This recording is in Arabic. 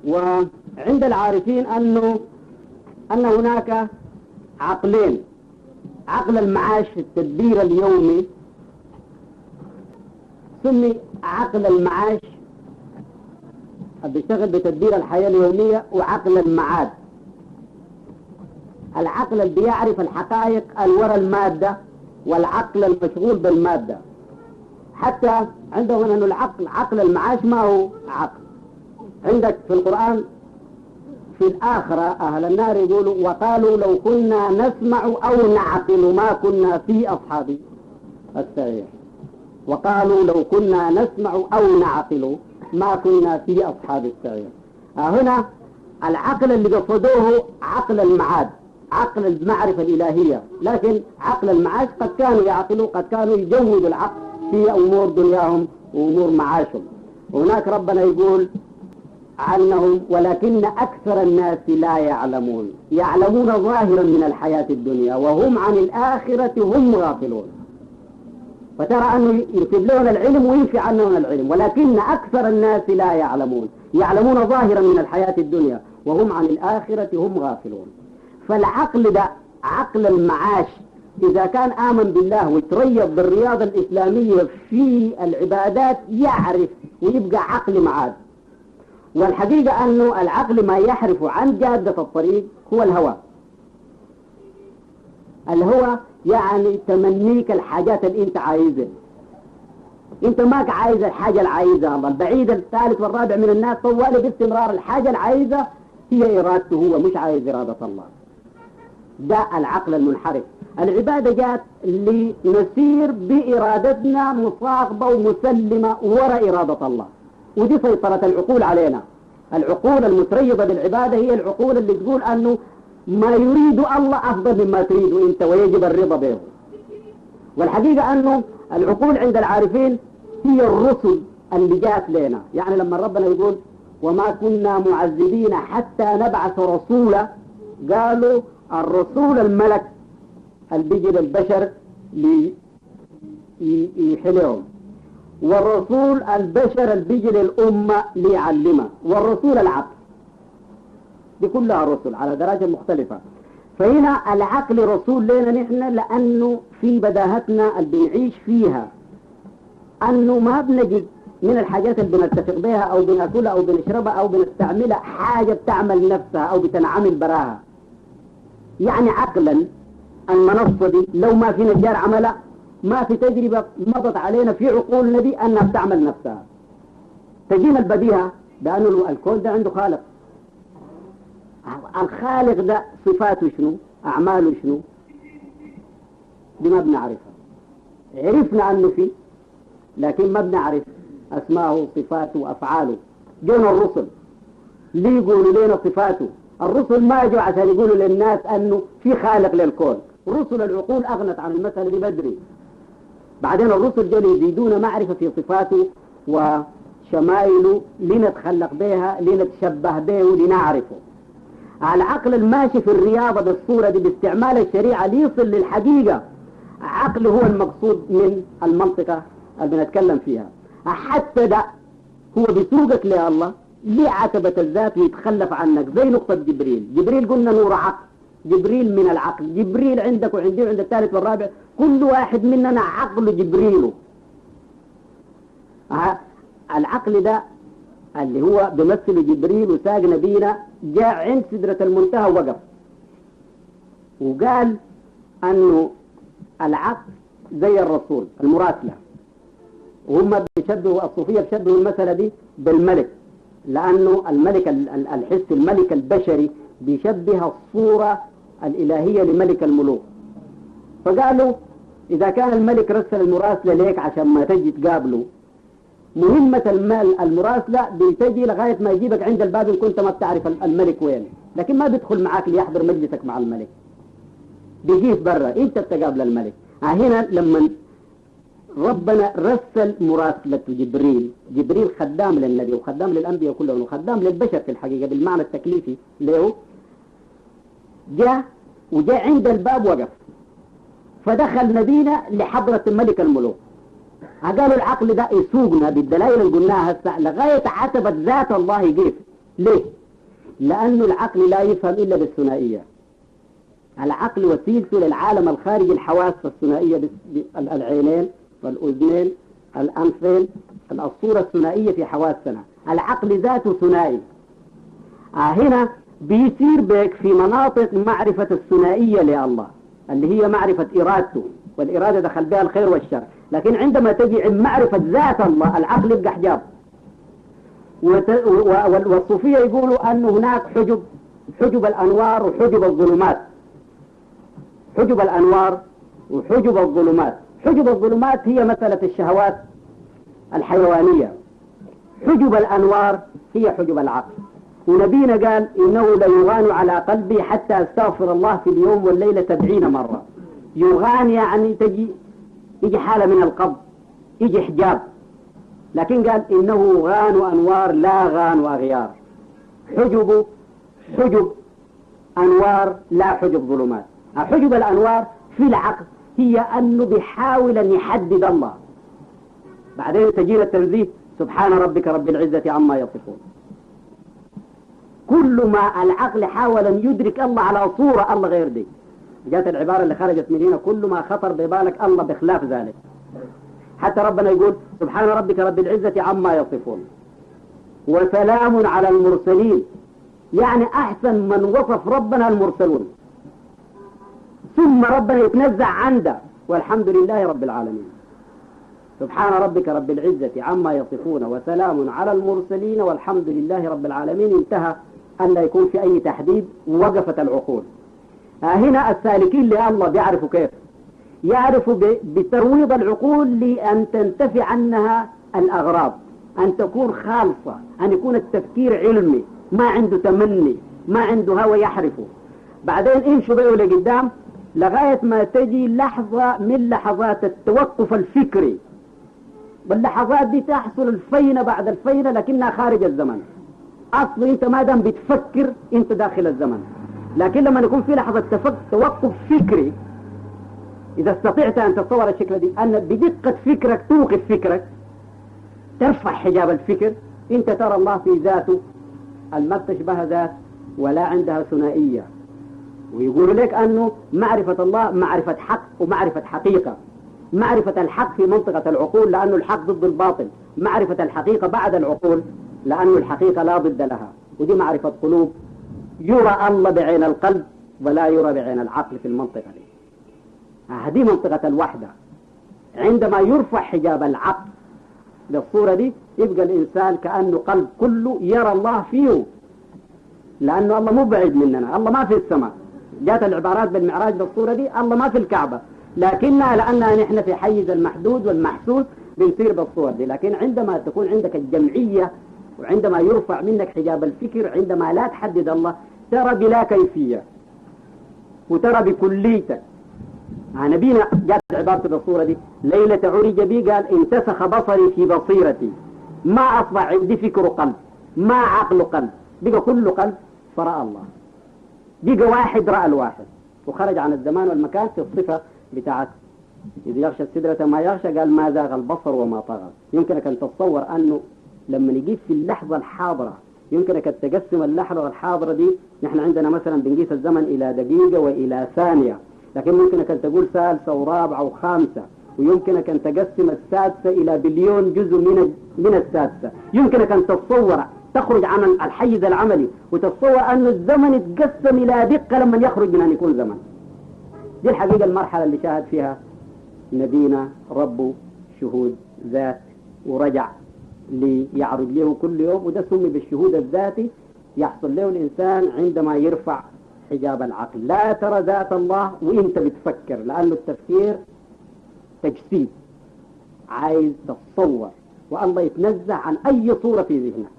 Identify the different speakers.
Speaker 1: وعند العارفين أن هناك عقلين: عقل المعاش في التدبير اليومي سمي عقل المعاش اللي بيشتغل بتدبير الحياة اليومية، وعقل المعاد العقل اللي بيعرف الحقائق الوراء المادة، والعقل المشغول بالمادة. حتى عندهم أن العقل عقل المعاش ما هو عقل. عندك في القرآن في الآخرة أهل النار يقولوا: وقالوا لو كنا نسمع أو نعقل ما كنا في أصحاب السعير. وقالوا لو كنا نسمع أو نعقل ما كنا في أصحاب السعير. هنا العقل اللي قصدوه عقل المعاد، عقل المعرفة الإلهية. لكن عقل المعاش قد كانوا يعقلوا، قد كانوا يجودوا العقل في أمور دنياهم وأمور معاشهم. وهناك ربنا يقول عنهم: ولكن أكثر الناس لا يعلمون، يعلمون ظاهرا من الحياة الدنيا وهم عن الآخرة هم غافلون. فترى أنه يكتب لهم العلم وينفي عنهم العلم. ولكن أكثر الناس لا يعلمون، يعلمون ظاهرا من الحياة الدنيا وهم عن الآخرة هم غافلون. فالعقل ده عقل المعاش إذا كان آمن بالله ويتريض بالرياضة الإسلامية في العبادات يعرف ويبقى عقل معاد. والحقيقة أنه العقل ما يحرف عن جادة الطريق هو الهوى. الهوى يعني تمنيك الحاجات اللي انت عايزها. انت ماك عايز الحاجة اللي عايزها الله. البعيد الثالث والرابع من الناس طوالي باستمرار الحاجة اللي عايزها هي إرادته هو، مش عايز إرادة الله. ده العقل المنحرف. العبادة جات لنسير بإرادتنا مصاغبة ومسلمة وراء إرادة الله، ودي سيطرة العقول علينا. العقول المتريضة بالعبادة هي العقول اللي تقول أنه ما يريد الله أفضل مما تريد أنت ويجب الرضا به. والحقيقة أنه العقول عند العارفين هي الرسل اللي جات لنا. يعني لما ربنا يقول: وما كنا معذبين حتى نبعث رسولا، قالوا الرسول الملك اللي بيجي للبشر ليحلهم، والرسول البشر اللي بيجي للأمة ليعلمها، والرسول العقل. دي كلها رسل على درجة مختلفة. فهنا العقل رسول لنا نحن، لأنه في بداهتنا اللي بنعيش فيها أنه ما بنجد من الحاجات اللي بنتفق بها أو بناكلها أو بنشربها أو بنستعملها حاجة بتعمل نفسها أو بتنعمل براها. يعني عقلا المنصة دي لو ما في نجار عملها، ما في تجربة مضت علينا في عقولنا دي أنها بتعمل نفسها. تجينا البديهة بأنه الكون ده عنده خالق. الخالق ده صفاته شنو؟ أعماله شنو؟ دي ما بنعرفها. عرفنا أنه فيه لكن ما بنعرف أسماءه صفاته وأفعاله. جونا الرسل ليه يقولوا لنا صفاته؟ الرسل ما جوا عشان يقولوا للناس أنه في خالق للكون. رسل العقول أغنت عن المسألة دي بدري. بعدين الرسل جوا يزيدون معرفة في صفاته وشمائله لنتخلق بها لنتشبه به ولنعرفه. العقل الماشي في الرياضة بالصورة دي باستعمال الشريعة ليصل للحقيقة. عقل هو المقصود من المنطقة اللي بنتكلم فيها. حتى ده هو بيسوقك لله لعتبة الذات ويتخلف عنك، زي نقطة جبريل. جبريل قلنا نور عقل، جبريل من العقل. جبريل عندك وعندي وعند الثالث والرابع، كل واحد مننا عقل جبريله. العقل ده اللي هو بيمثل جبريل وساق نبينا جاء عند سدرة المنتهى ووقف وقال أنه العقل زي الرسول المراسلة. وهم بيشبهوا الصوفية بيشبهوا المسألة دي بالملك، لأنه الملك الحس الملك البشري بيشبه الصورة الإلهية لملك الملوك. فقالوا إذا كان الملك رسل المراسلة ليك عشان ما تجي تقابله، مهمة المراسلة بتجي لغاية ما يجيبك عند الباب إن كنت ما بتعرف الملك وين، لكن ما بيدخل معاك ليحضر مجلسك مع الملك، بيجيف برا انت بتقابل الملك. هنا لما ربنا رسل مراسلة جبريل، جبريل خدام للنبي وخدام للأنبياء كلهم وخدام للبشر في الحقيقة بالمعنى التكليفي له، وجاء عند الباب وقف، فدخل نبينا لحضرة ملك الملوك. قالوا العقل ده يسوقنا بالدلائل اللي قلناها هسه لغاية عتبة ذات الله يقف. ليه؟ لأن العقل لا يفهم إلا بالثنائية. العقل وسيلته للعالم الخارجي الحواس الثنائية، العينين والأذنين الأنفين، الصورة الثنائية في حواسنا. العقل ذاته ثنائي. هنا بيصير بك في مناطق معرفة الثنائية لله اللي هي معرفة إرادته، والإرادة دخل بها الخير والشر. لكن عندما تجي عند معرفة ذات الله العقل يبقى حجاب. والصوفية يقولوا أن هناك حجب الأنوار وحجب الظلمات. حجب الأنوار وحجب الظلمات. حجب الظلمات هي مسألة الشهوات الحيوانية، حجب الأنوار هي حجب العقل. ونبينا قال إنه ليغان على قلبي حتى أستغفر الله في اليوم والليلة 70 مرة. يغان يعني يجي حالة من القبض، يجي حجاب. لكن قال إنه غان أنوار لا غان وأغيار. حجب أنوار لا حجب ظلمات. حجب الأنوار في العقل هي أنه بيحاول أن يحدد الله. بعدين تجينا التنزيه سبحان ربك رب العزة عما يصفون. كل ما العقل حاول أن يدرك الله على صورة الله غير دي. جاءت العبارة اللي خرجت من هنا كل ما خطر ببالك الله بخلاف ذلك. حتى ربنا يقول سبحان ربك رب العزة عما يصفون وسلام على المرسلين، يعني أحسن من وصف ربنا المرسلون. ثم ربنا يتنزع عنده والحمد لله رب العالمين. سبحان ربك رب العزة عما يصفون وسلام على المرسلين والحمد لله رب العالمين. انتهى أن لا يكون في أي تحديد ووقفت العقول. هنا السالكين لله بيعرفوا كيف يعرفوا بترويض العقول لأن تنتفي عنها الأغراض، أن تكون خالصة، أن يكون التفكير علمي، ما عنده تمني، ما عنده هوى يحرفه. بعدين امشوا بيه لقدام لغاية ما تجي لحظة من لحظات التوقف الفكري. واللحظات دي تحصل الفينة بعد الفينة لكنها خارج الزمن. أصل أنت ما دام بتفكر أنت داخل الزمن. لكن لما يكون في لحظة توقف فكري، إذا استطعت أن تتصور الشكل دي أن بدقة فكرك توقف فكرك، ترفع حجاب الفكر، أنت ترى الله في ذاته ما تشبه ذات ولا عندها ثنائية. ويقول لك أنه معرفة الله معرفة حق ومعرفة حقيقة. معرفة الحق في منطقة العقول لأنه الحق ضد الباطل، معرفة الحقيقة بعد العقول لأنه الحقيقة لا ضد لها. ودي معرفة قلوب، يرى الله بعين القلب ولا يرى بعين العقل في المنطقة دي. هذه منطقة الوحدة. عندما يرفع حجاب العقل للصورة دي يبقى الإنسان كأنه قلب كله يرى الله فيه، لأنه الله مبعد مننا، الله ما في السماء. جاءت العبارات بالمعراج بالصورة دي الله ما في الكعبة، لكنها لأننا نحن في حيز المحدود والمحسوس بنصير بالصور دي. لكن عندما تكون عندك الجمعية وعندما يرفع منك حجاب الفكر، عندما لا تحدد الله ترى بلا كيفية وترى بكليتك. نبينا جاءت عبارة بالصورة دي ليلة عرج بي قال انتسخ بصري في بصيرتي، ما أصبح عندي فكر قلب، ما عقل قلب، بقى كل قلب فرأى الله، بقى واحد رأى الواحد وخرج عن الزمان والمكان في الصفة بتاعت إذ يغشى السدرة ما يغشى. قال ما زاغ البصر وما طغى. يمكنك أن تتصور أنه لما نجيب في اللحظة الحاضرة يمكنك أن تقسم اللحظة الحاضرة دي. نحن عندنا مثلا بنقيس الزمن إلى دقيقة وإلى ثانية، لكن ممكنك أن تقول ثالثة ورابعة وخامسة، ويمكنك أن تقسم السادسة إلى بليون جزء من السادسة. يمكنك أن تتصور تخرج عن الحيز العملي وتتصور أن الزمن يتقسم إلى دقة لما يخرج من أن يكون زمن. دي الحقيقة المرحلة اللي شاهد فيها نبينا ربه شهود ذات ورجع ليعرض له كل يوم. وده سمي بالشهود الذاتي يحصل له الإنسان عندما يرفع حجاب العقل. لا ترى ذات الله وإنت بتفكر، لأنه التفكير تجسيد، عايز تتصور، والله يتنزه عن أي صورة في ذهنك.